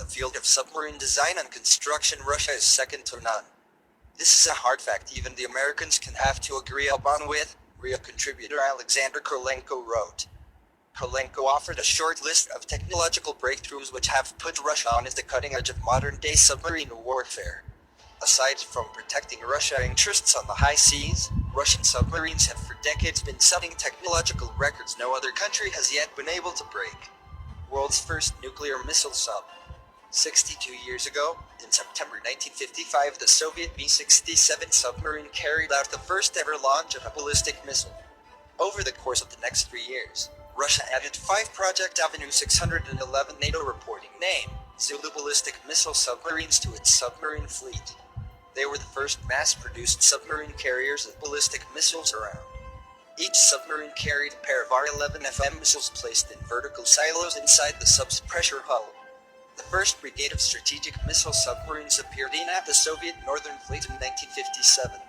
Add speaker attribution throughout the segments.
Speaker 1: the field of submarine design and construction, Russia is second to none. This is a hard fact even the Americans can have to agree upon with, real contributor Alexander Khrolenko wrote. Khrolenko offered a short list of technological breakthroughs which have put Russia on the cutting edge of modern-day submarine warfare. Aside from protecting Russian interests on the high seas, Russian submarines have for decades been setting technological records no other country has yet been able to break. World's first nuclear missile sub. 62 years ago, in September 1955, the Soviet B-67 submarine carried out the first ever launch of a ballistic missile. Over the course of the next 3 years, Russia added 5 Project AV611 NATO reporting name, Zulu ballistic missile submarines to its submarine fleet. They were the first mass-produced submarine carriers of ballistic missiles around. Each submarine carried a pair of R-11FM missiles placed in vertical silos inside the sub's pressure hull. The first brigade of strategic missile submarines appeared in at the Soviet Northern Fleet in 1957.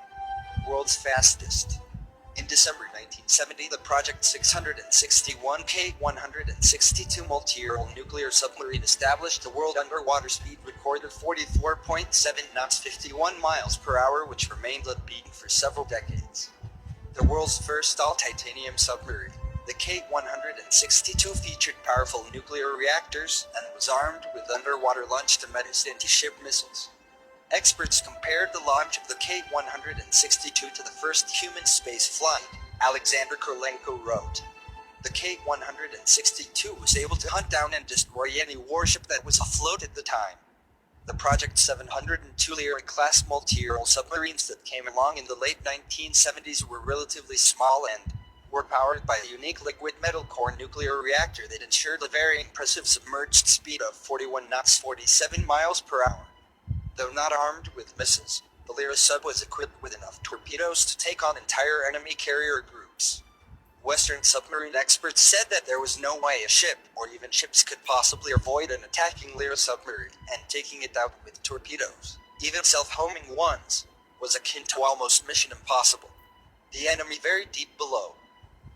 Speaker 1: World's fastest. In December 1970, the Project 661 K-162 multi-year-old nuclear submarine established a world underwater speed record of 44.7 knots 51 miles per hour, which remained unbeaten for several decades. The world's first all-titanium submarine, the K-162 featured powerful nuclear reactors and was armed with underwater launch-to-menace anti-ship missiles. Experts compared the launch of the K-162 to the first human space flight. Alexander Khrolenko wrote, "The K-162 was able to hunt down and destroy any warship that was afloat at the time." The Project 702 Lyra-class multi-year-old submarines that came along in the late 1970s were relatively small and were powered by a unique liquid metal core nuclear reactor that ensured a very impressive submerged speed of 41 knots 47 miles per hour. Though not armed with missiles, the Lyra sub was equipped with enough torpedoes to take on entire enemy carrier groups. Western submarine experts said that there was no way a ship, or even ships, could possibly avoid an attacking Lyra submarine and taking it out with torpedoes, even self-homing ones, was akin to almost mission impossible. The enemy very deep below.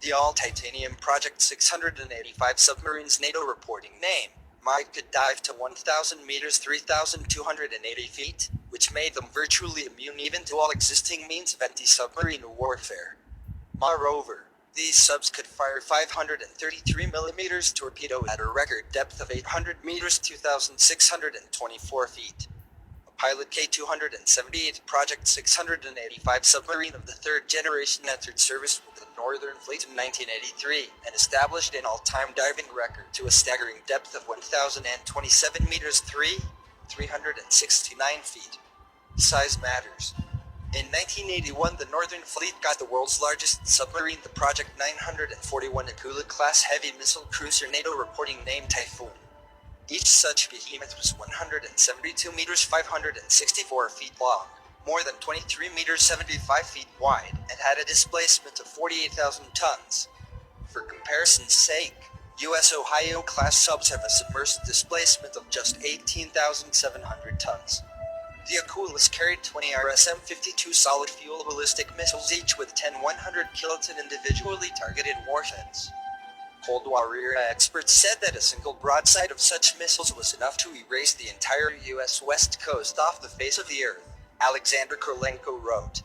Speaker 1: The all-titanium Project 685 submarine's NATO reporting name, Mike could dive to 1,000 meters 3,280 feet, which made them virtually immune even to all existing means of anti-submarine warfare. Moreover, these subs could fire 533mm torpedo at a record depth of 800 meters 2,624 feet. A pilot K-278 Project 685 submarine of the third generation entered service with the Northern Fleet in 1983 and established an all-time diving record to a staggering depth of 1,027 meters 369 feet. Size matters. In 1981, the Northern Fleet got the world's largest submarine, the Project 941 Akula-class heavy missile cruiser NATO reporting name Typhoon. Each such behemoth was 172 meters 564 feet long, more than 23 meters 75 feet wide, and had a displacement of 48,000 tons. For comparison's sake, U.S. Ohio-class subs have a submerged displacement of just 18,700 tons. The Akulas carried 20 RSM-52 solid-fuel ballistic missiles, each with 10 100-kiloton individually targeted warheads. Cold War era experts said that a single broadside of such missiles was enough to erase the entire U.S. West Coast off the face of the earth, Alexander Khrolenko wrote.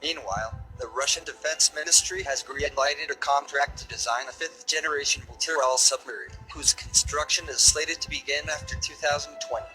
Speaker 1: Meanwhile, the Russian Defense Ministry has green-lighted a contract to design a fifth-generation multi-role submarine, whose construction is slated to begin after 2020.